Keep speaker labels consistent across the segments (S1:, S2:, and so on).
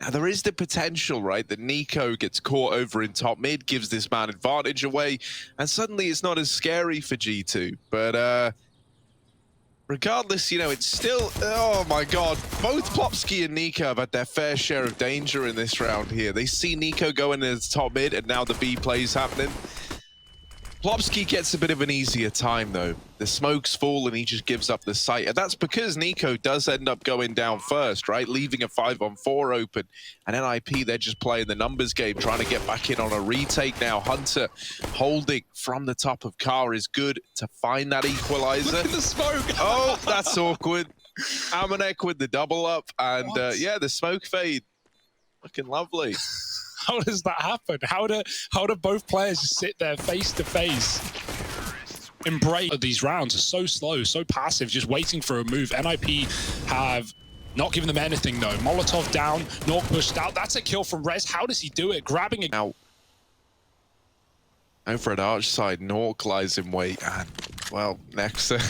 S1: Now, there is the potential, right, that NiKo gets caught over in top mid, gives this man advantage away, and suddenly it's not as scary for G2. But regardless, you know, it's still, oh my god, both Plopski and NiKo have had their fair share of danger in this round here. They see NiKo going as top mid, and now the B play's happening. Plopski gets a bit of an easier time, though. The smoke's full, and he just gives up the site. And that's because NiKo does end up going down first, right? Leaving a 5-on-4 open. And NIP, they're just playing the numbers game, trying to get back in on a retake now. Hunter holding from the top of car is good to find that equalizer.
S2: Look at the smoke!
S1: Oh, that's awkward. AmaNEk with the double up. And yeah, the smoke fade. Looking lovely.
S2: How does that happen? How do both players just sit there face to face? Embrace these rounds are so slow, so passive, just waiting for a move. NIP have not given them anything though. Molotov down, Nork pushed out. That's a kill from Rez. How does he do it? Grabbing it
S1: now. Over at Arch side, Nork lies in wait, and well, nexa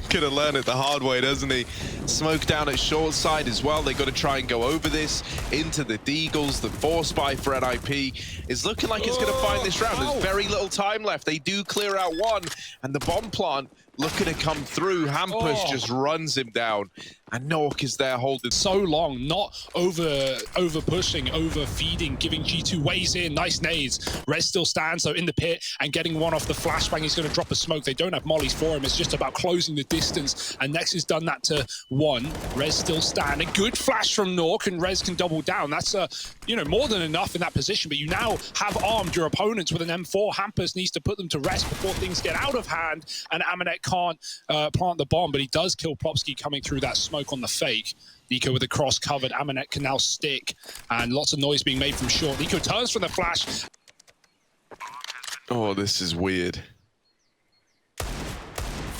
S1: gonna learn it the hard way, doesn't he? Smoke down at short side as well. They got to try and go over this into the Deagles. The force buy for NIP is looking like it's going to find this round. There's very little time left. They do clear out one, and the bomb plant looking to come through. Hampus just runs him down, and Nork is there holding
S2: so long, not over pushing, over feeding, giving G2 ways in. Nice nades. Rez still stands though in the pit and getting one off the flashbang. He's going to drop a smoke. They don't have mollies for him. It's just about closing the distance, and nexa has done that to one. Rez still standing. Good flash from Nork, and Rez can double down. That's you know, more than enough in that position. But you now have armed your opponents with an M4. Hampus needs to put them to rest before things get out of hand, and AmaNEk can't plant the bomb, but he does kill Plopski coming through that smoke on the fake. NiKo with the cross covered. AmaNEk can now stick, and lots of noise being made from short. NiKo turns from the flash.
S1: Oh, this is weird.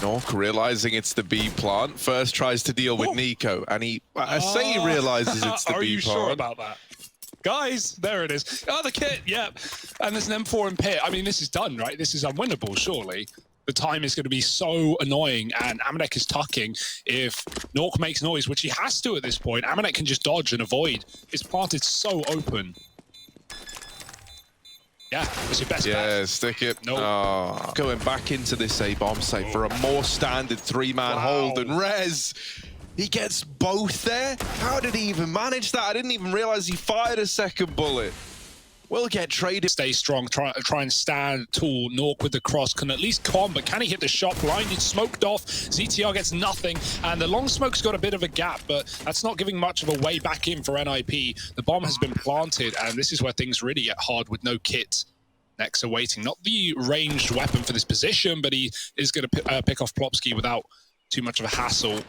S1: Nork realizing it's the B plant. First tries to deal with NiKo, and I say he realizes it's the B plant.
S2: Are you sure about that? Guys, there it is. Oh, the kit, yeah. And there's an M4 in pit. I mean, this is done, right? This is unwinnable, surely. The time is going to be so annoying, and AmaNEk is tucking. If Nork makes noise, which he has to at this point, AmaNEk can just dodge and avoid. It's planted so open. Yeah, that's your best bet.
S1: Yeah, stick it.
S2: Nope.
S1: Oh. Going back into this A-bomb site for a more standard three-man hold, and Rez, he gets both there? How did he even manage that? I didn't even realize he fired a second bullet. We'll get traded.
S2: Stay strong, try and stand tall. Nork with the cross can at least con, but can he hit the shot? Blinded, smoked off. ZTR gets nothing, and the long smoke's got a bit of a gap, but that's not giving much of a way back in for NIP. The bomb has been planted, and this is where things really get hard with no kit. nexa waiting. Not the ranged weapon for this position, but he is going to pick off Plopski without too much of a hassle.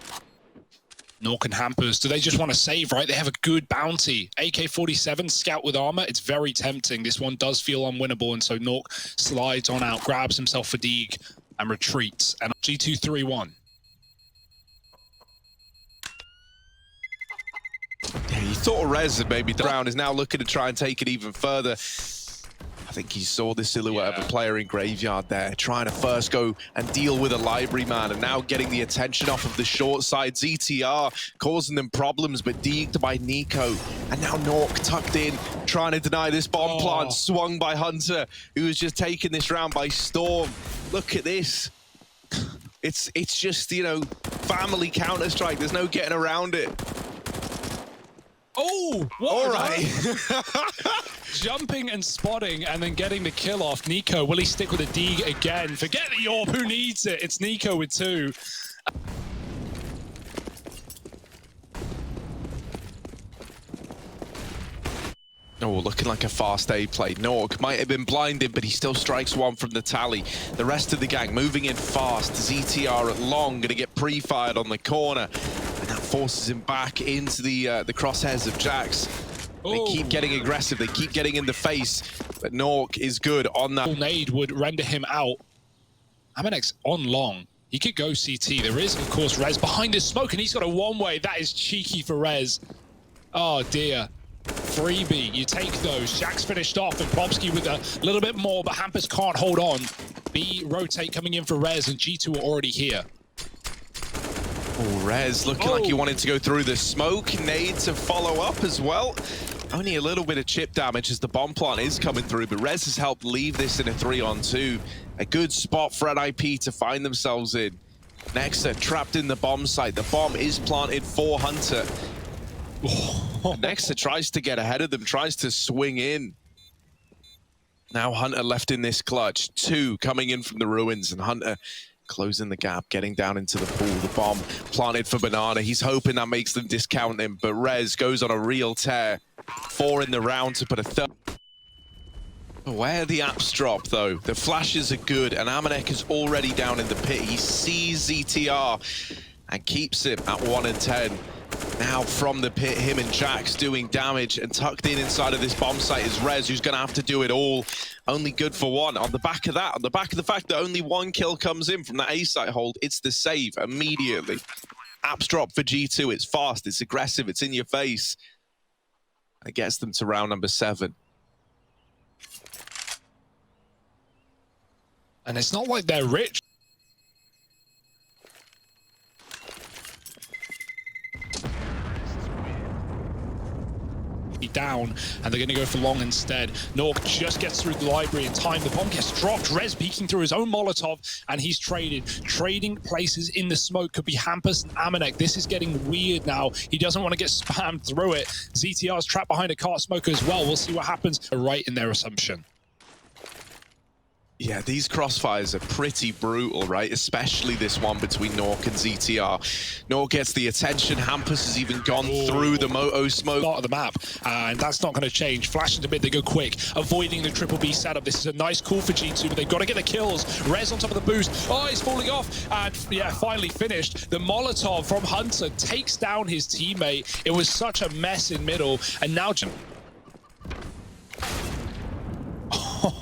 S2: Nork and Hampus, do they just want to save, right? They have a good bounty. AK-47, scout with armor. It's very tempting. This one does feel unwinnable, and so Nork slides on out, grabs himself fatigue, and retreats. And G2 3-1.
S1: Yeah, you thought Rez had maybe Brown is now looking to try and take it even further. I think he saw the silhouette of a player in Graveyard there, trying to first go and deal with a library man, and now getting the attention off of the short side. ZTR causing them problems, but deagged by NiKo. And now Nork tucked in, trying to deny this bomb plant, swung by Hunter, who was just taking this round by storm. Look at this. It's just, you know, family Counter-Strike. There's no getting around it.
S2: Oh,
S1: all right.
S2: Jumping and spotting and then getting the kill off. NiKo, will he stick with a dig again? Forget the AWP, who needs it? It's NiKo with 2.
S1: Oh, looking like a fast A play. Nork might have been blinded, but he still strikes one from the tally. The rest of the gang moving in fast. ZTR at long, gonna get pre-fired on the corner. And that forces him back into the crosshairs of JaCkz. They keep getting aggressive, they keep getting in the face, but Nork is good on that.
S2: Nade would render him out. AmaNEk's on long. He could go CT. There is, of course, Rez behind his smoke, and he's got a one-way. That is cheeky for Rez. Oh, dear. Freebie, you take those. JaCkz finished off, and Plopski with a little bit more, but Hampus can't hold on. B rotate coming in for Rez, and G2 are already here.
S1: Oh, Rez looking like he wanted to go through the smoke. Nade to follow up as well. Only a little bit of chip damage as the bomb plant is coming through, but Rez has helped leave this in a 3-on-2. A good spot for NIP to find themselves in. nexa trapped in the bomb site. The bomb is planted for Hunter. nexa tries to get ahead of them, tries to swing in. Now Hunter left in this clutch. 2 coming in from the ruins, and Hunter closing the gap, getting down into the pool. The bomb planted for Banana. He's hoping that makes them discount him, but Rez goes on a real tear. 4 in the round to put a third. Where the apps drop, though, the flashes are good, and AmaNEk is already down in the pit. He sees ZTR and keeps him at 1 and 10. Now from the pit, him and JaCkz doing damage, and tucked in inside of this bomb site is Rez, who's going to have to do it all. Only good for 1. On the back of that, on the back of the fact that only 1 kill comes in from that A site hold, it's the save immediately. Apps drop for G2. It's fast, it's aggressive, it's in your face. It gets them to round number 7.
S2: And it's not like they're rich. Down, and they're going to go for long instead. Nork just gets through the library in time. The bomb gets dropped. Rez peeking through his own Molotov, and he's trading places in the smoke. Could be hampus and AmaNEk. This is getting weird now. He doesn't want to get spammed through it. ZTR's trapped behind a car smoker as well. We'll see what happens. Right in their assumption.
S1: Yeah, these crossfires are pretty brutal, right? Especially this one between Nork and ZTR. Nork gets the attention. hampus has even gone through the moto smoke.
S2: Part of the map, and that's not going to change. Flash into mid, they go quick, avoiding the triple B setup. This is a nice call for G2, but they've got to get the kills. Rez on top of the boost. Oh, he's falling off, and yeah, finally finished. The Molotov from Hunter takes down his teammate. It was such a mess in middle, and now...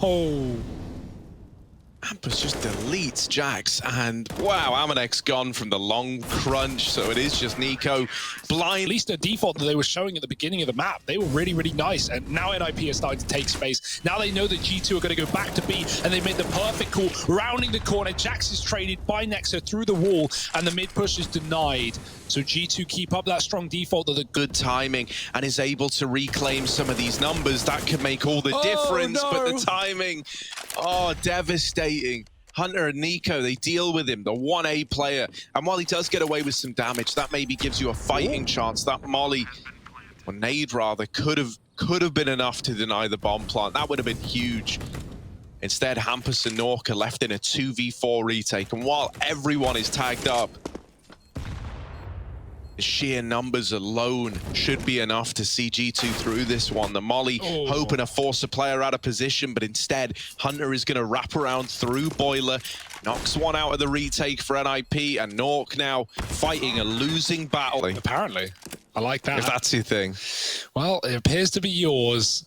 S2: Oh...
S1: hampus just deletes JaCkz, and wow, AmaNEk's gone from the long crunch, so it is just NiKo blind.
S2: At least the default that they were showing at the beginning of the map, they were really, really nice, and now NIP is starting to take space. Now they know that G2 are going to go back to B, and they made the perfect call, rounding the corner. JaCkz is traded by nexa through the wall, and the mid push is denied. So G2 keep up that strong default of the
S1: good timing, and is able to reclaim some of these numbers. That could make all the difference,
S2: no.
S1: But the timing, oh, devastating. Hunter and NiKo, they deal with him, the 1A player. And while he does get away with some damage, that maybe gives you a fighting chance. That molly, or nade rather, could have been enough to deny the bomb plant. That would have been huge. Instead, hampus and Nork are left in a 2v4 retake. And while everyone is tagged up, the sheer numbers alone should be enough to see G2 through this one. The molly hoping to force a player out of position, but instead Hunter is going to wrap around through Boiler, knocks one out of the retake for NIP, and Nork now fighting a losing battle.
S2: Apparently. I like that.
S1: If that's your thing.
S2: Well, it appears to be yours.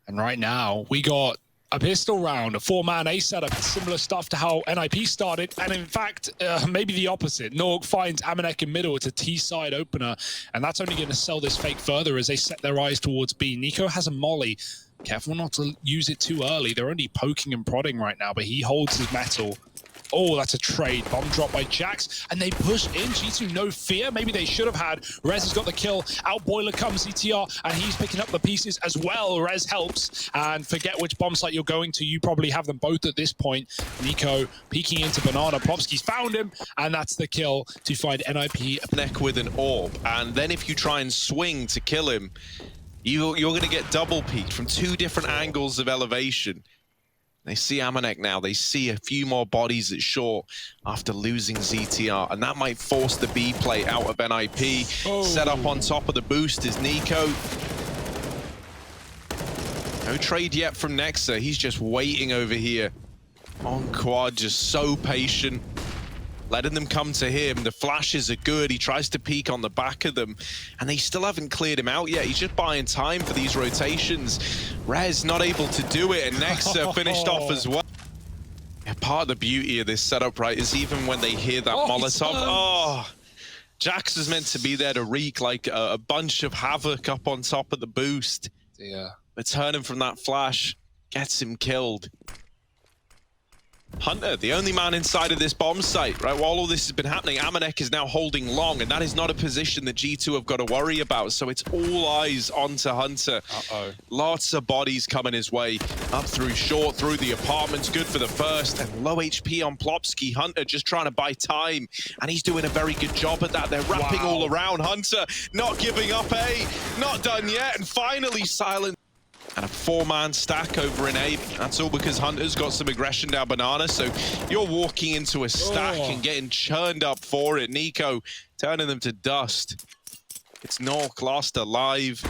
S2: And right now, we got a pistol round, a 4-man A setup, similar stuff to how NIP started, and in fact, maybe the opposite. Nork finds AmaNEk in middle, it's a T-side opener, and that's only going to sell this fake further as they set their eyes towards B. NiKo has a molly. Careful not to use it too early. They're only poking and prodding right now, but he holds his metal. Oh, that's a trade. Bomb drop by JaCkz, and they push in. G2, no fear. Maybe they should have had. Rez has got the kill. Out Boiler comes ZTR, and he's picking up the pieces as well. Rez helps, and forget which bomb site you're going to. You probably have them both at this point. NiKo peeking into Banana. Plopski's found him, and that's the kill to find NIP.
S1: Neck with an orb, and then if you try and swing to kill him, you're going to get double peeked from 2 different angles of elevation. They see AmaNEk now. They see a few more bodies at short after losing ZTR, and that might force the B play out of NIP. Set up on top of the boost is NiKo. No trade yet from nexa. He's just waiting over here on quad, just so patient, letting them come to him. The flashes are good. He tries to peek on the back of them, and they still haven't cleared him out yet. He's just buying time for these rotations. Rez not able to do it, and nexa finished off as well. Yeah, part of the beauty of this setup, right, is even when they hear that Molotov, JaCkz is meant to be there to wreak like a bunch of havoc up on top of the boost.
S2: Yeah.
S1: But turning from that flash gets him killed. Hunter, the only man inside of this bomb site, right? While all this has been happening, AmaNEk is now holding long, and that is not a position that G2 have got to worry about. So it's all eyes onto Hunter. Lots of bodies coming his way, up through short, through the apartments. Good for the first, and low HP on Plopski. Hunter just trying to buy time, and he's doing a very good job at that. They're wrapping all around. Hunter not giving up, not done yet, and finally silent. And a 4-man stack over in A. That's all because Hunter's got some aggression down banana. So you're walking into a stack and getting churned up for it. NiKo turning them to dust. It's Nork lost alive,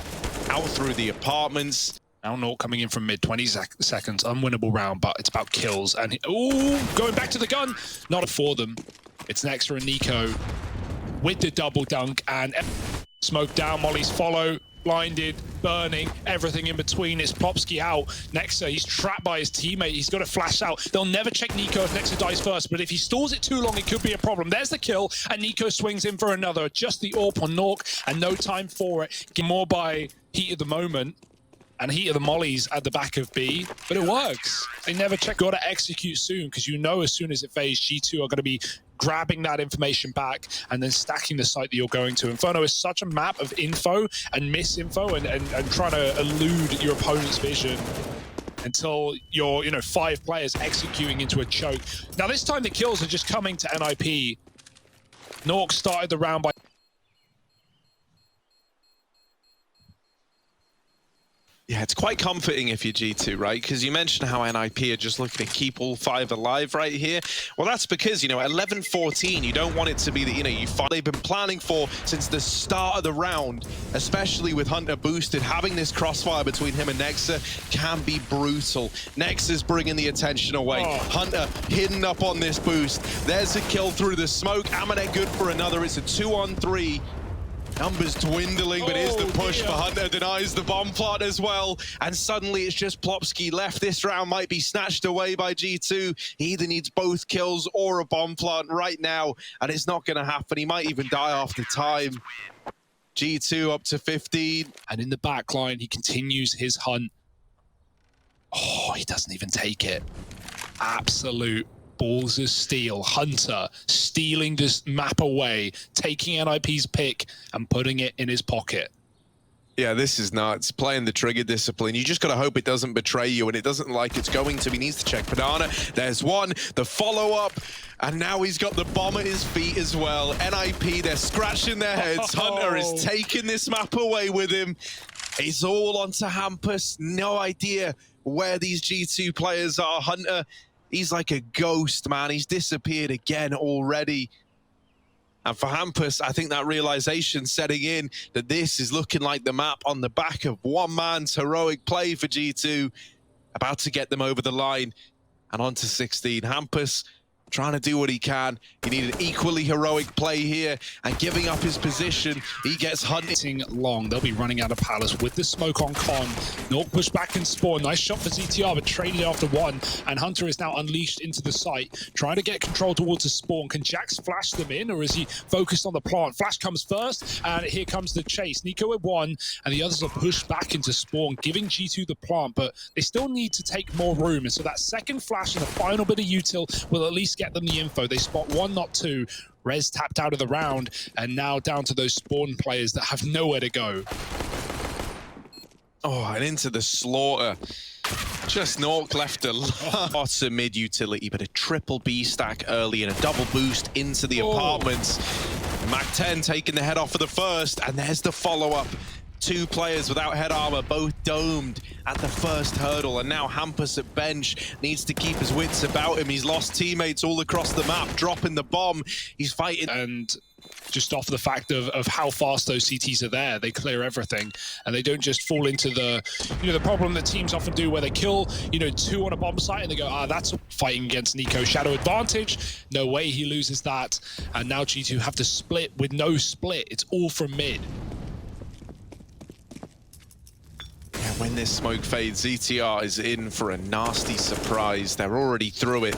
S1: out through the apartments.
S2: Now Nork coming in from mid, 20 seconds, unwinnable round, but it's about kills. And going back to the gun, not for them. It's nexa and NiKo with the double dunk, and smoke down, mollies follow. Blinded, burning, everything in between. It's Plopski out. nexa, he's trapped by his teammate. He's got to flash out. They'll never check NiKo if nexa dies first, but if he stalls it too long, it could be a problem. There's the kill, and NiKo swings in for another. Just the AWP on Nork, and no time for it. Get more by heat of the moment, and heat of the mollies at the back of B, but it works. They never check. Got to execute soon, because you know as soon as it fades, G2 are going to be grabbing that information back and then stacking the site that you're going to. Inferno is such a map of info and misinfo and trying to elude your opponent's vision until you're, 5 players executing into a choke. Now this time the kills are just coming to NIP. Nork started the round by...
S1: Yeah, it's quite comforting if you're G2, right? Because you mentioned how NIP are just looking to keep all 5 alive right here. Well, that's because, at 11-14, you don't want it to be that, they've been planning for since the start of the round, especially with Hunter boosted. Having this crossfire between him and nexa can be brutal. nexa's bringing the attention away. Hunter hidden up on this boost. There's a kill through the smoke. AmaNEk good for another. It's a 2-on-3. Numbers dwindling, but here's the push for Hunter, denies the bomb plot as well, and suddenly it's just Plopski left. This round might be snatched away by G2. He either needs both kills or a bomb plant right now, and it's not going to happen. He might even die after time. G2 up to 15.
S2: And in the back line, he continues his hunt. Oh, he doesn't even take it. Absolute balls of steel. Hunter stealing this map away, taking NIP's pick and putting it in his pocket.
S1: Yeah, this is nuts. Playing the trigger discipline. You just got to hope it doesn't betray you, and it doesn't like it's going to. He needs to check banana. There's one. The follow-up. And now he's got the bomb at his feet as well. NIP, they're scratching their heads. Hunter is taking this map away with him. It's all onto hampus. No idea where these G2 players are. Hunter, he's like a ghost, man. He's disappeared again already. And for hampus, I think that realization setting in that this is looking like the map on the back of one man's heroic play for G2, about to get them over the line and on to 16. hampus trying to do what he can. He needed an equally heroic play here, and giving up his position, he gets hunting
S2: long. They'll be running out of palace with the smoke on con. Nork pushed back and spawn. Nice shot for ZTR, but traded it after one. And Hunter is now unleashed into the site, trying to get control towards the spawn. Can JaCkz flash them in, or is he focused on the plant? Flash comes first, and here comes the chase. NiKo at one, and the others are pushed back into spawn, giving G2 the plant, but they still need to take more room. And so that second flash and the final bit of util will at least get them the info. They spot one, not two. Rez tapped out of the round, and now down to those spawn players that have nowhere to go.
S1: Oh, and into the slaughter. Just Nork left a lot of mid utility, but a triple B stack early and a double boost into the apartments. Mac 10 taking the head off for the first, and there's the follow-up. 2 players without head armor, both domed at the first hurdle, and now hampus at bench needs to keep his wits about him. He's lost teammates all across the map, dropping the bomb. He's fighting. And
S2: just off the fact of how fast those CTs are there, they clear everything, and they don't just fall into the, the problem that teams often do where they kill, 2 on a bomb site and they go, that's fighting against NiKo. Shadow advantage. No way he loses that. And now G2 have to split with no split. It's all from mid.
S1: When this smoke fades, ZTR is in for a nasty surprise. They're already through it.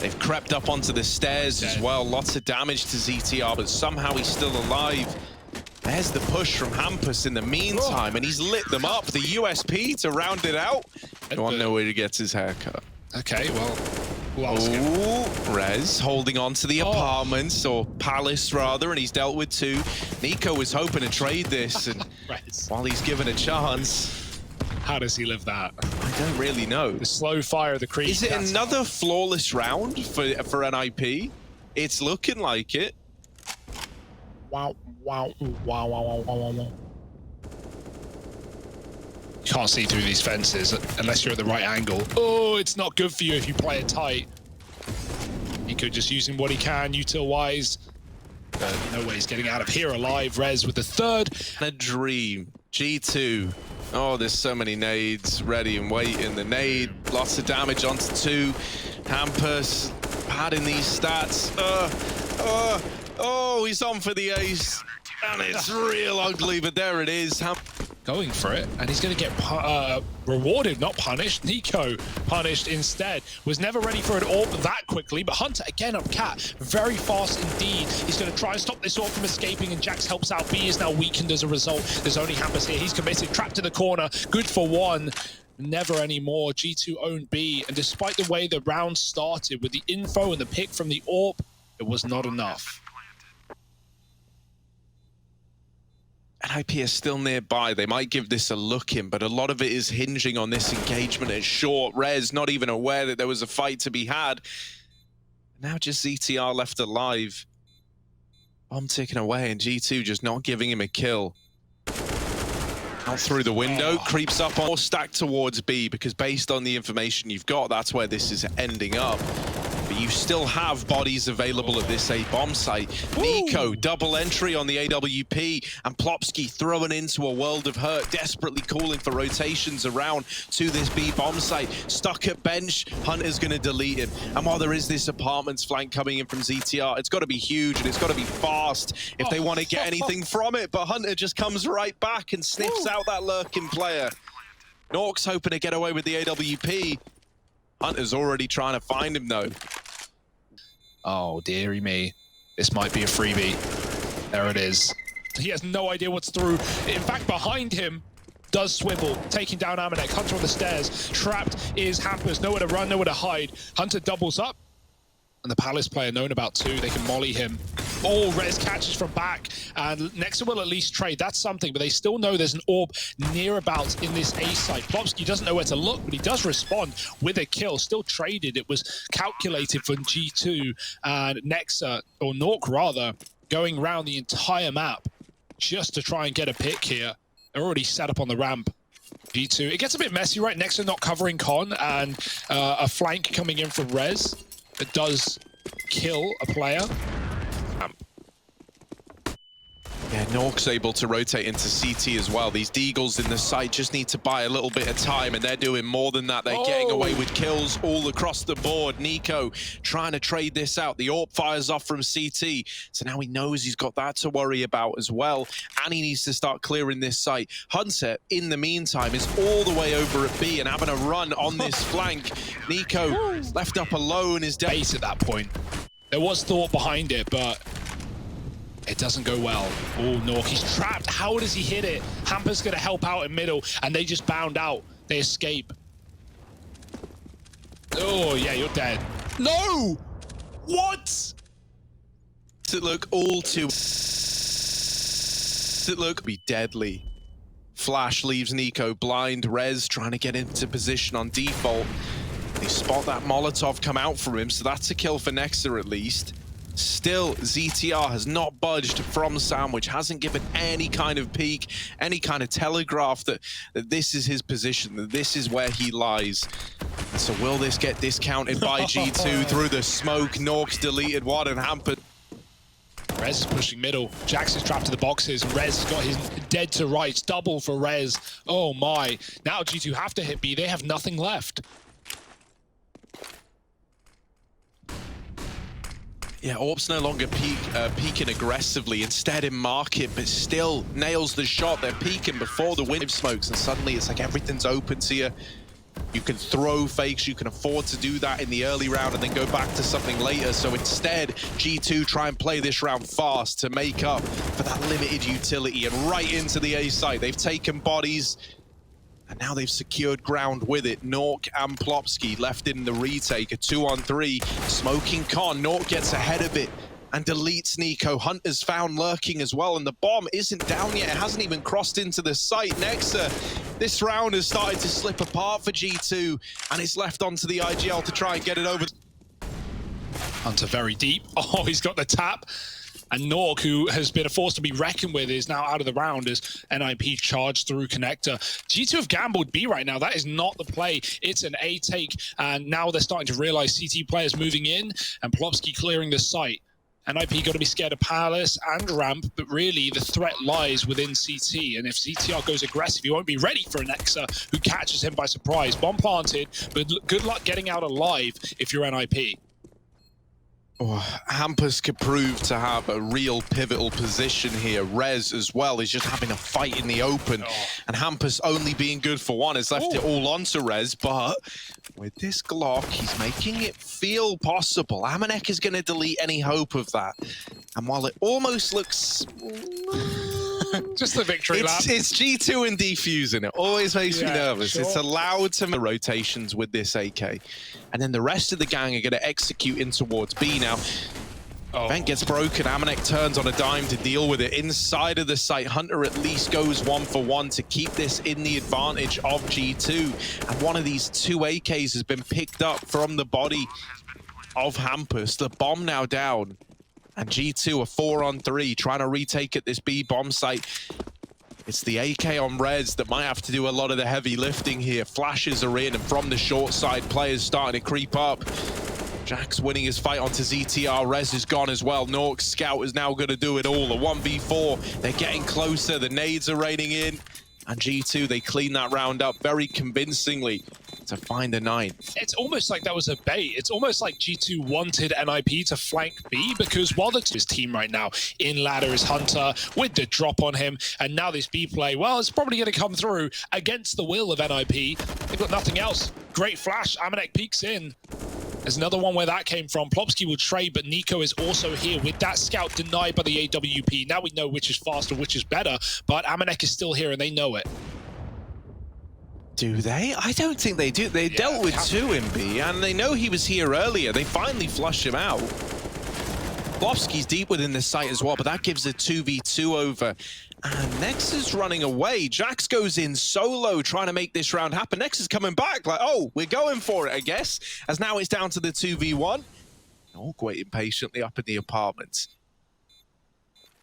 S1: They've crept up onto the stairs as well. Lots of damage to ZTR, but somehow he's still alive. There's the push from hampus in the meantime, and he's lit them up. The USP to round it out. No one know where he gets his haircut.
S2: Okay, well,
S1: Oh, Rez holding on to the apartments, or palace rather, and he's dealt with two. NiKo was hoping to trade this, and while he's given a chance.
S2: How does he live that?
S1: I don't really know.
S2: The slow fire of the creep.
S1: Is it another flawless round for NiP? It's looking like it.
S2: Wow. You can't see through these fences unless you're at the right angle. Oh, it's not good for you if you play it tight. NiKo just using what he can, util-wise. No way he's getting out of here alive. Rez with the third.
S1: And a dream. G2. Oh, there's so many nades ready and waiting. The nade, lots of damage onto two. Hampus padding these stats. Oh, he's on for the ace. And it's real ugly, but there it is.
S2: Going for it, and he's going to get rewarded, not punished. NiKo punished instead. Was never ready for an AWP that quickly, but Hunter again up cat, very fast indeed. He's going to try and stop this AWP from escaping, and JaCkz helps out. B is now weakened as a result. There's only Hampus here. He's committed, trapped in the corner. Good for one. Never anymore. G2 own B, and despite the way the round started with the info and the pick from the AWP, it was not enough.
S1: NiP is still nearby. They might give this a look in, but a lot of it is hinging on this engagement at short. Rez not even aware that there was a fight to be had. Now just ZTR left alive. Bomb ticking away, and G2 just not giving him a kill. Out through the window, creeps up on, or stacked towards B, because based on the information you've got, that's where this is ending up. But you still have bodies available at this A bomb site. NiKo, double entry on the AWP, and Plopski throwing into a world of hurt, desperately calling for rotations around to this B bomb site. Stuck at bench, Hunter's gonna delete him. And while there is this apartments flank coming in from ZTR, it's gotta be huge and it's gotta be fast if they want to get anything from it. But Hunter just comes right back and sniffs out that lurking player. Nork's hoping to get away with the AWP. Hunter's already trying to find him though.
S2: Oh, dearie me. This might be a freebie. There it is. He has no idea what's through. In fact, behind him does swivel, taking down AmaNEk. Hunter on the stairs. Trapped is Hampus. Nowhere to run, nowhere to hide. Hunter doubles up. And the Palace player known about two. They can molly him. Oh, Rez catches from back. And nexa will at least trade. That's something, but they still know there's an AWP near about in this A site. Plopski doesn't know where to look, but he does respond with a kill. Still traded. It was calculated for G2 and nexa, or Nork rather, going around the entire map just to try and get a pick here. They're already set up on the ramp. G2. It gets a bit messy, right? nexa not covering Con, and a flank coming in from Rez. It does kill a player.
S1: Yeah, Nork's able to rotate into CT as well. These Deagles in the site just need to buy a little bit of time, and they're doing more than that. They're getting away with kills all across the board. NiKo trying to trade this out. The AWP fires off from CT, so now he knows he's got that to worry about as well, and he needs to start clearing this site. Hunter, in the meantime, is all the way over at B and having a run on this flank. NiKo left up alone is dead.
S2: Base at that point. There was thought behind it, but it doesn't go well. Oh, Nork, he's trapped. How does he hit it? Hampus gonna help out in middle, and they just bound out. They escape. Oh, yeah, you're dead. No! What?
S1: Does it look all too... Does it look be deadly? Flash leaves NiKo blind. Rez trying to get into position on default. They spot that Molotov come out from him, so that's a kill for nexa at least. Still, ZTR has not budged from Sandwich, hasn't given any kind of peek, any kind of telegraph that this is his position, that this is where he lies. So will this get discounted by G2 through the smoke? Nork's deleted one, and Hampus.
S2: Rez is pushing middle. JaCkz is trapped to the boxes. Rez got his dead to rights. Double for Rez. Oh my. Now G2 have to hit B. They have nothing left.
S1: Yeah, AWP's no longer peeking aggressively, instead in market, but still nails the shot. They're peeking before the wind smokes, and suddenly it's like everything's open to you. You can throw fakes, you can afford to do that in the early round and then go back to something later. So instead, G2 try and play this round fast to make up for that limited utility, and right into the A site. They've taken bodies, And now they've secured ground with it. Nork and Plopski left in the retake, a 2-on-3. Smoking Con, Nork gets ahead of it and deletes NiKo. Hunter's found lurking as well, and the bomb isn't down yet. It hasn't even crossed into the site. Nexa, this round has started to slip apart for G2, and it's left onto the IGL to try and get it over.
S2: Hunter very deep. Oh, he's got the tap. And Nork, who has been a force to be reckoned with, is now out of the round as NiP charged through connector. G2 have gambled B right now. That is not the play. It's an A take, and now they're starting to realize CT players moving in, and Plopski clearing the site. NiP got to be scared of Palace and Ramp, but really the threat lies within CT. And if CTR goes aggressive, he won't be ready for a nexa who catches him by surprise. Bomb planted, but good luck getting out alive if you're NiP.
S1: Oh, hampus could prove to have a real pivotal position here. Rez as well is just having a fight in the open. And hampus only being good for one has left it all onto Rez, but with this Glock, he's making it feel possible. AmaNEk is going to delete any hope of that. And while it almost looks...
S2: just the victory lap.
S1: It's G2 and defusing. It always makes me nervous.
S2: Sure.
S1: It's allowed to make rotations with this AK. And then the rest of the gang are going to execute in towards B now. Vent gets broken. AmaNEk turns on a dime to deal with it. Inside of the site, Hunter at least goes 1 for 1 to keep this in the advantage of G2. And one of these 2 AKs has been picked up from the body of hampus. The bomb now down. And G2 are 4-on-3, trying to retake at this B bomb site. It's the AK on Rez that might have to do a lot of the heavy lifting here. Flashes are in, and from the short side, players starting to creep up. JaCkz winning his fight onto ZTR. Rez is gone as well. Nork's scout is now going to do it all. The 1v4, they're getting closer. The nades are raining in. And G2, they clean that round up very convincingly to find a 9th.
S2: It's almost like that was a bait. It's almost like G2 wanted NiP to flank B, because while his team right now in ladder is Hunter with the drop on him, and now this B play, well, it's probably going to come through against the will of NiP. They've got nothing else. Great flash. AmaNEk peeks in. There's another one where that came from. Plopski will trade, but NiKo is also here with that scout denied by the AWP. Now we know which is faster, which is better, but AmaNEk is still here and they know it.
S1: Do they? I don't think they do. They dealt with 2 in B, and they know he was here earlier. They finally flushed him out. Plopski's deep within the site as well, but that gives a 2v2 over. And nexa's running away. JaCkz goes in solo, trying to make this round happen. Nexa's coming back, like, oh, we're going for it, I guess. As now it's down to the 2v1. Nork waiting patiently up in the apartments.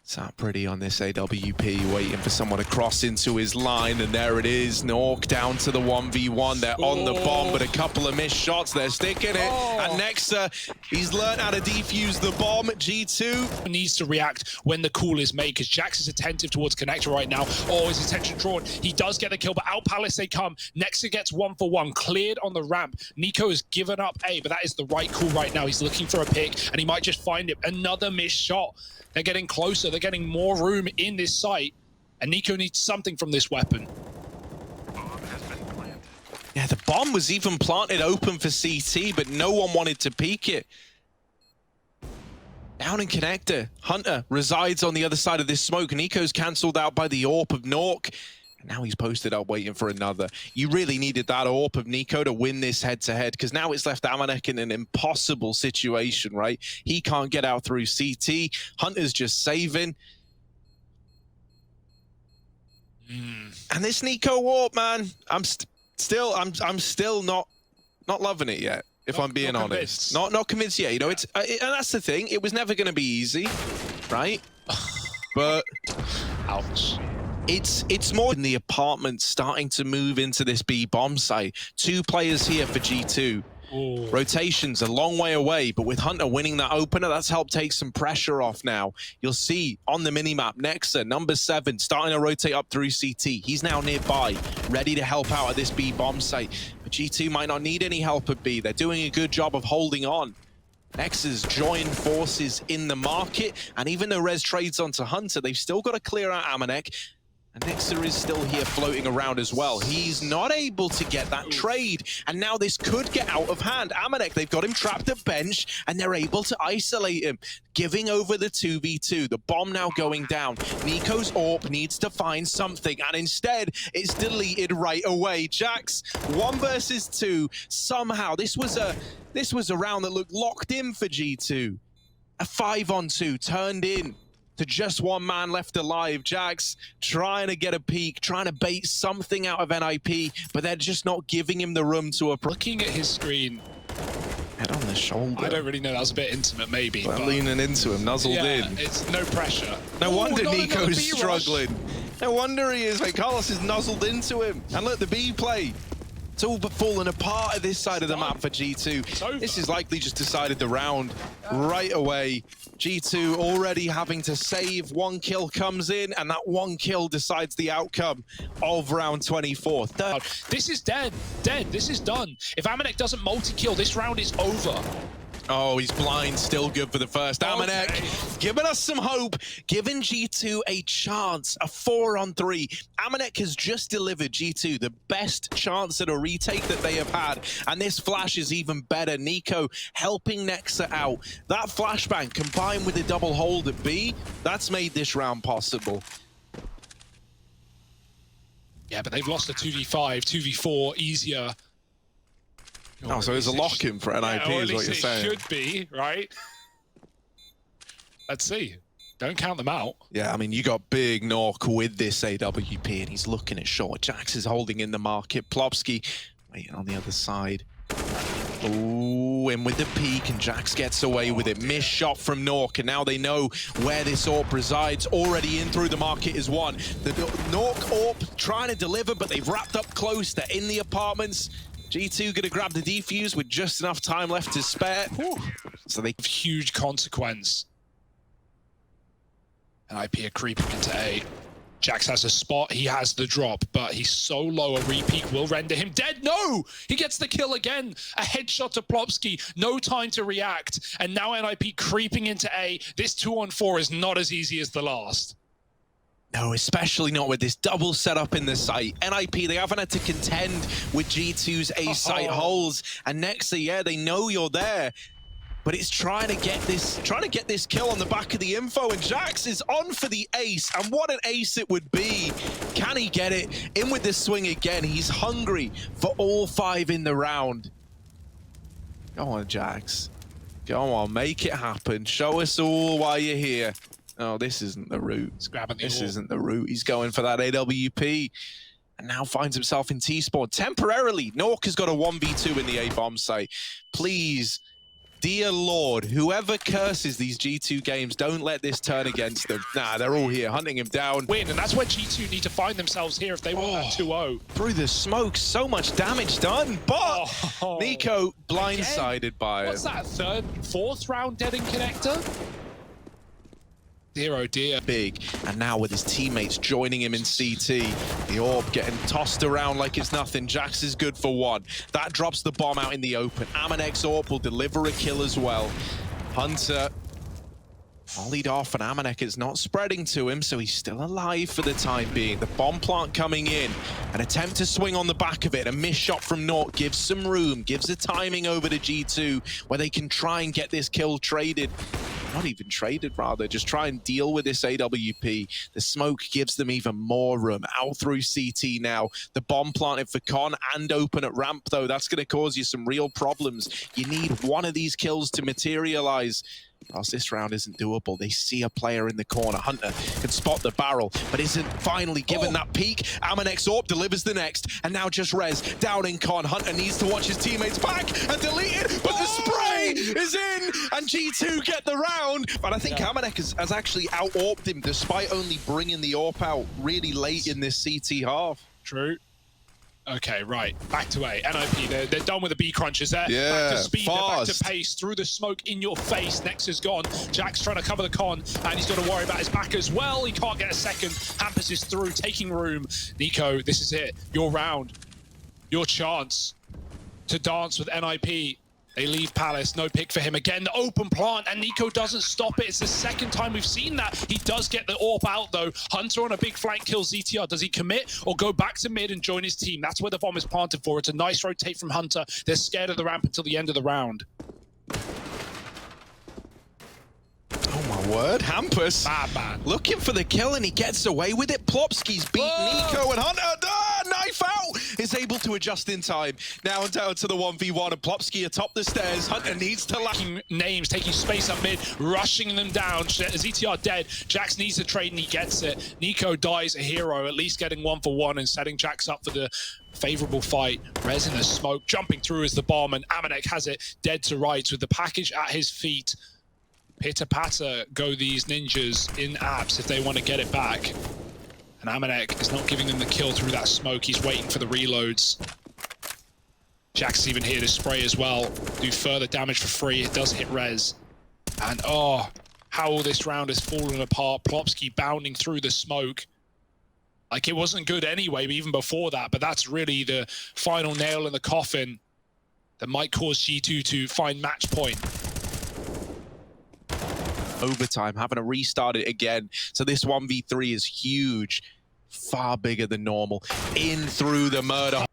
S1: Sat pretty on this AWP, waiting for someone to cross into his line, and there it is. Nork down to the 1v1. They're on the bomb, but a couple of missed shots. They're sticking it. And nexa, he's learned how to defuse the bomb. G2
S2: needs to react when the call is made, because JaCkz is attentive towards connector right now. Oh, his attention drawn. He does get the kill, but out Palace they come. Nexa gets 1 for 1, cleared on the ramp. NiKo has given up A, but that is the right call right now. He's looking for a pick, and he might just find it. Another missed shot. They're getting closer. They're getting more room in this site. And NiKo needs something from this weapon.
S1: Yeah, the bomb was even planted open for CT, but no one wanted to peek it. Down in connector. Hunter resides on the other side of this smoke. NiKo's cancelled out by the AWP of Nork. And now he's posted up waiting for another. You really needed that AWP of NiKo to win this head-to-head, because now it's left AmaNEk in an impossible situation, right? He can't get out through CT. Hunter's just saving. And this NiKo AWP, man, I'm still not loving it yet, if I'm being honest. Not convinced yet. You know, and that's the thing. It was never going to be easy, right? But
S2: ouch.
S1: It's more in the apartment starting to move into this B bomb site. 2 players here for G2.
S2: Ooh.
S1: Rotations a long way away, but with Hunter winning that opener, that's helped take some pressure off now. You'll see on the minimap, Nexa, number 7, starting to rotate up through CT. He's now nearby, ready to help out at this B bomb site. But G2 might not need any help at B. They're doing a good job of holding on. Nexa's joined forces in the market, and even though Rez trades onto Hunter, they've still got to clear out AmaNEk. And nexa is still here floating around as well. He's not able to get that trade. And now this could get out of hand. AmaNEk, they've got him trapped at bench, and they're able to isolate him, giving over the 2v2. The bomb now going down. NiKo's AWP needs to find something, and instead, it's deleted right away. JaCkz, 1 versus 2. Somehow, this was a round that looked locked in for G2. A 5-on-2 turned in to just 1 man left alive. JaCkz trying to get a peek, trying to bait something out of NiP, but they're just not giving him the room to approach.
S2: Looking at his screen,
S1: head on the shoulder.
S2: I don't really know, that was a bit intimate maybe.
S1: But leaning into him, nuzzled in.
S2: It's no pressure.
S1: No wonder NiKo's struggling. No wonder he is. Like, Carlos is nuzzled into him. And look, the B play. It's all but falling apart at this side of the map for G2. This is likely just decided the round right away. G2 already having to save. 1 kill comes in, and that 1 kill decides the outcome of round 24.
S2: This is dead. This is done. If AmaNEk doesn't multi-kill, this round is over.
S1: Oh, he's blind, still good for the first. AmaNEk giving us some hope, giving G2 a chance, a 4-on-3. AmaNEk has just delivered G2 the best chance at a retake that they have had, and this flash is even better. NiKo helping nexa out. That flashbang combined with the double hold at B, that's made this round possible.
S2: Yeah, but they've lost a 2v5, 2v4 easier.
S1: Oh, so there's a lock-in for NiP is what you're saying.
S2: Should be, right? Let's see. Don't count them out.
S1: Yeah, I mean, you got big Nork with this AWP, and he's looking at short. JaCkz is holding in the market. Plopski waiting on the other side. Ooh, in with the peek, and JaCkz gets away with it. Missed shot from Nork, and now they know where this AWP resides. Already in through the market is one. The Nork AWP trying to deliver, but they've wrapped up close. They're in the apartments. G2 gonna grab the defuse with just enough time left to spare. Whew. So they have
S2: huge consequence. NiP are creeping into A. JaCkz has a spot, he has the drop, but he's so low, a repeat will render him dead. No! He gets the kill again. A headshot to Plopski, no time to react. And now NiP creeping into A. This 2-on-4 is not as easy as the last.
S1: No, especially not with this double setup in the site. NiP, they haven't had to contend with G2's A site holes. And nexa, yeah, they know you're there. But it's trying to get this kill on the back of the info, and JaCkz is on for the ace, and what an ace it would be. Can he get it? In with the swing again. He's hungry for all 5 in the round. Go on, JaCkz. Go on, make it happen. Show us all why you're here. Oh, this isn't the route. This isn't the route. He's going for that AWP. And now finds himself in T-spawn. Temporarily, Nork has got a 1v2 in the A-bomb site. Please, dear Lord, whoever curses these G2 games, don't let this turn against them. Nah, they're all here, hunting him down.
S2: Win, and that's where G2 need to find themselves here if they want that 2-0.
S1: Through the smoke, so much damage done, but NiKo blindsided by it.
S2: What's that, 3rd, 4th round dead in connector? Dear, oh dear.
S1: Big, and now with his teammates joining him in CT, the AWP getting tossed around like it's nothing. JaCkz is good for 1. That drops the bomb out in the open. AmaNEk's AWP will deliver a kill as well. Hunter volleyed off, and AmaNEk is not spreading to him, so he's still alive for the time being. The bomb plant coming in, an attempt to swing on the back of it. A missed shot from Nork gives some room, gives the timing over to G2, where they can try and get this kill traded. Not even traded, rather. Just try and deal with this AWP. The smoke gives them even more room. Out through CT now. The bomb planted for Con and open at ramp, though. That's going to cause you some real problems. You need one of these kills to materialize. Whilst this round isn't doable, they see a player in the corner. Hunter can spot the barrel, but isn't finally given that peek. AmaNEk's AWP delivers the next, and now just res down in Con. Hunter needs to watch his teammates back and delete it, but the spray is in, and G2 get the round. But I think AmaNEk has actually out-AWP'd him, despite only bringing the AWP out really late in this CT half.
S2: True. Okay, right. Back to A. NiP, they're done with the B crunches there.
S1: Yeah,
S2: back to speed,
S1: fast.
S2: back to pace, through the smoke, in your face. Nexa's gone. JaCkz trying to cover the Con, and he's got to worry about his back as well. He can't get a second. Hampus is through, taking room. NiKo, this is it. Your round. Your chance to dance with NiP. They leave Palace, no pick for him again. The open plant, and NiKo doesn't stop it. It's the second time we've seen that. He does get the AWP out though. Hunter on a big flank kills ZTR. Does he commit or go back to mid and join his team? That's where the bomb is planted for. It's a nice rotate from Hunter. They're scared of the ramp until the end of the round.
S1: Oh my word, hampus
S2: Bad man.
S1: looking for the kill and he gets away with it. Plopski's beat NiKo and Hunter. Knife out! Is able to adjust in time. Now down to the 1v1 and Plopski atop the stairs. Hunter needs to
S2: names, taking space up mid, rushing them down. ZTR dead. JaCkz needs to trade and he gets it. NiKo dies a hero, at least getting 1-for-1 and setting JaCkz up for the favorable fight. Rez in the smoke, jumping through as the bomb, and AmaNEk has it dead to rights with the package at his feet. Pitter-patter go these ninjas in apps if they want to get it back. And AmaNEk is not giving them the kill through that smoke. He's waiting for the reloads. JaCkz even here to spray as well. Do further damage for free. It does hit Rez. And oh, how all this round has fallen apart. Plopski bounding through the smoke. Like it wasn't good anyway, even before that. But that's really the final nail in the coffin that might cause G2 to find match point.
S1: overtime, having to restart it again. So this 1v3 is huge, far bigger than normal. In through the murder.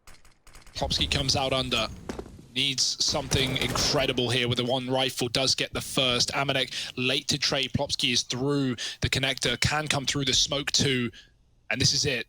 S2: Plopski comes out under. Needs something incredible here with the one rifle, does get the first. AmaNEk late to trade. Plopski is through the connector, can come through the smoke too. And this is it.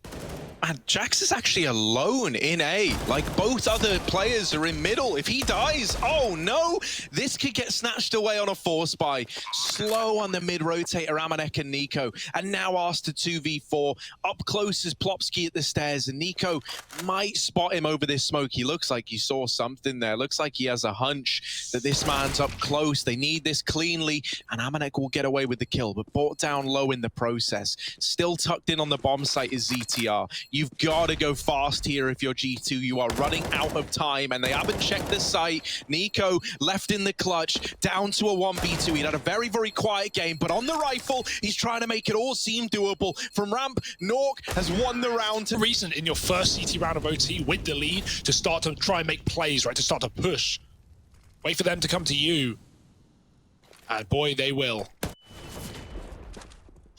S1: And JaCkz is actually alone in A. Like, both other players are in middle. If he dies, oh no! This could get snatched away on a force buy. Slow on the mid-rotator, AmaNEk and NiKo. And now asked to 2v4. Up close is Plopski at the stairs. And NiKo might spot him over this smoke. He looks like he saw something there. Looks like he has a hunch that this man's up close. They need this cleanly. And AmaNEk will get away with the kill, but brought down low in the process. Still tucked in on the bomb site is ZTR. You've got to go fast here if you're G2. You are running out of time, and they haven't checked the site. NiKo left in the clutch, down to a 1v2. He had a very, very quiet game, but on the rifle, he's trying to make it all seem doable. From ramp, Nork has won the round.
S2: Reason in your first CT round of OT with the lead to start to try and make plays, right? To start to push. Wait for them to come to you. And boy, they will.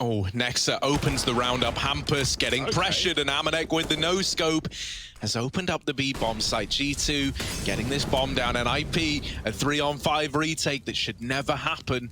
S1: Oh, Nexa opens the round up. Hampus getting pressured, and AmaNEk with the no-scope has opened up the B bomb site. G2 getting this bomb down, and IP, a 3-on-5 retake that should never happen.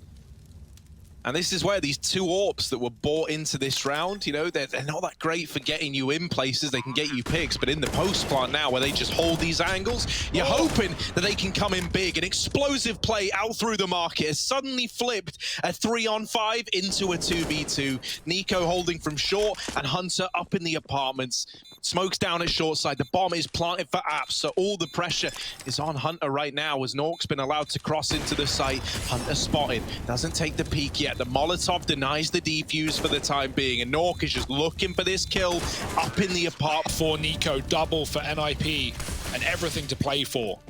S1: And this is where these two AWPs that were bought into this round, you know, they're not that great for getting you in places. They can get you picks, but in the post plant now, where they just hold these angles, you're hoping that they can come in big. An explosive play out through the market has suddenly flipped a 3-on-5 into a 2v2. NiKo holding from short, and Hunter up in the apartments. Smokes down at short side. The bomb is planted for apps, so all the pressure is on Hunter right now as Nork's been allowed to cross into the site. Hunter spotted, doesn't take the peek yet. The Molotov denies the defuse for the time being, and Nork is just looking for this kill up in the apartment.
S2: For NiKo, double for NIP, and everything to play for.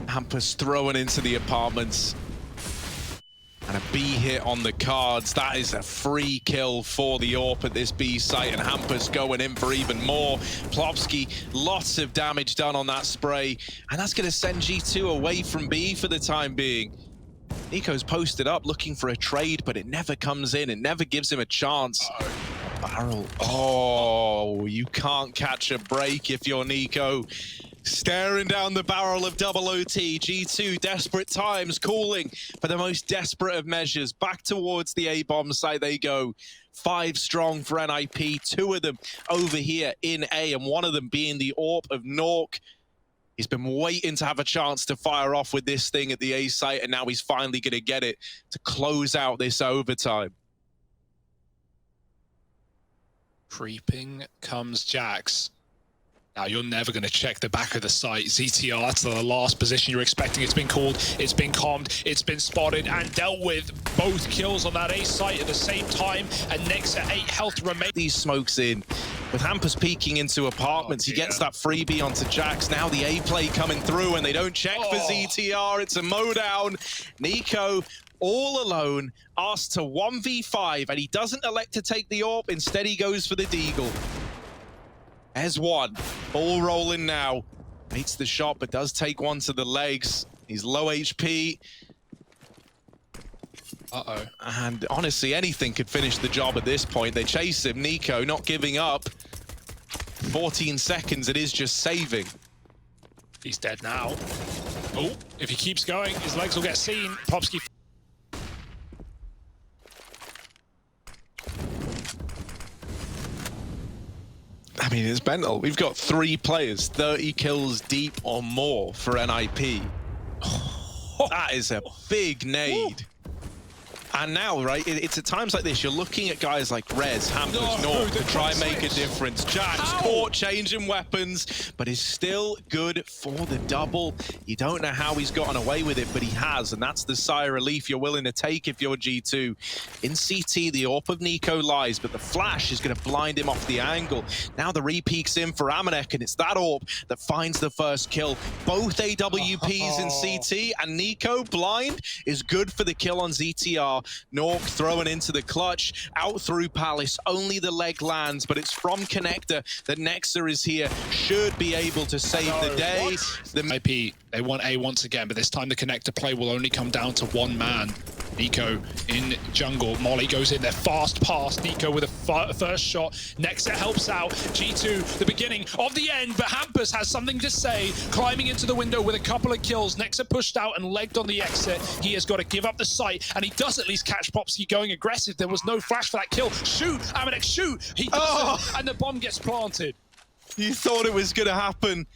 S1: Hampus throwing into the apartments. And a B hit on the cards. That is a free kill for the AWP at this B site, and Hampus going in for even more. Plopski, lots of damage done on that spray, and that's going to send G2 away from B for the time being. NiKo's posted up looking for a trade, but it never comes in. It never gives him a chance. Barrel. Oh, you can't catch a break if you're NiKo. Staring down the barrel of double OT. G2, desperate times, calling for the most desperate of measures. Back towards the A-bomb site they go. 5 strong for NIP, 2 of them over here in A, and one of them being the AWP of Nork. He's been waiting to have a chance to fire off with this thing at the A site, and now he's finally going to get it to close out this overtime.
S2: Creeping comes JaCkz. Now, you're never going to check the back of the site. ZTR, that's the last position you're expecting. It's been called, it's been calmed, it's been spotted and dealt with. Both kills on that A site at the same time, and nexa 8 health remains.
S1: These smokes in. With Hampus peeking into apartments, he gets that freebie onto JaCkz. Now the A play coming through, and they don't check for ZTR. It's a mowdown. NiKo all alone, asked to 1v5, and he doesn't elect to take the AWP. Instead, he goes for the deagle. There's one. Ball rolling now. Waits the shot, but does take one to the legs. He's low HP.
S2: Uh-oh.
S1: And honestly, anything could finish the job at this point. They chase him. NiKo not giving up. 14 seconds, it is just saving.
S2: He's dead now. Oh, if he keeps going, his legs will get seen. Plopski.
S1: I mean, it's mental. We've got 3 players, 30 kills deep or more for NIP. That is a big nade. And now, right, it's at times like this, you're looking at guys like Rez, Hampus, North to try and make a difference. JaCkz caught changing weapons, but is still good for the double. You don't know how he's gotten away with it, but he has, and that's the sigh of relief you're willing to take if you're G2. In CT, the AWP of NiKo lies, but the flash is going to blind him off the angle. Now the re-peek's in for AmaNEk, and it's that AWP that finds the first kill. Both AWPs in CT, and NiKo blind is good for the kill on ZTR. Nork throwing into the clutch, out through Palace, only the leg lands, but it's from Connector that nexa is here, should be able to save the day. The
S2: IP, they want A once again, but this time the Connector play will only come down to one man. NiKo in jungle, Molly goes in there, fast pass, NiKo with a first shot, nexa helps out, G2, the beginning of the end, but Hampus has something to say, climbing into the window with a couple of kills, nexa pushed out and legged on the exit, he has got to give up the sight, and he does at least catch Plopski going aggressive, there was no flash for that kill, shoot, AmaNEk shoot, he doesn't, and the bomb gets planted.
S1: You thought it was going to happen.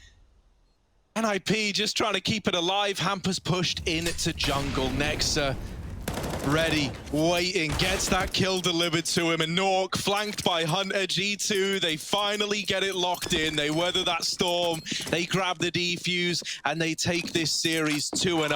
S1: NIP just trying to keep it alive, Hampus pushed into jungle, nexa ready, waiting, gets that kill delivered to him, and Nork flanked by Hunter. G2, they finally get it locked in, they weather that storm, they grab the defuse, and they take this series 2-0.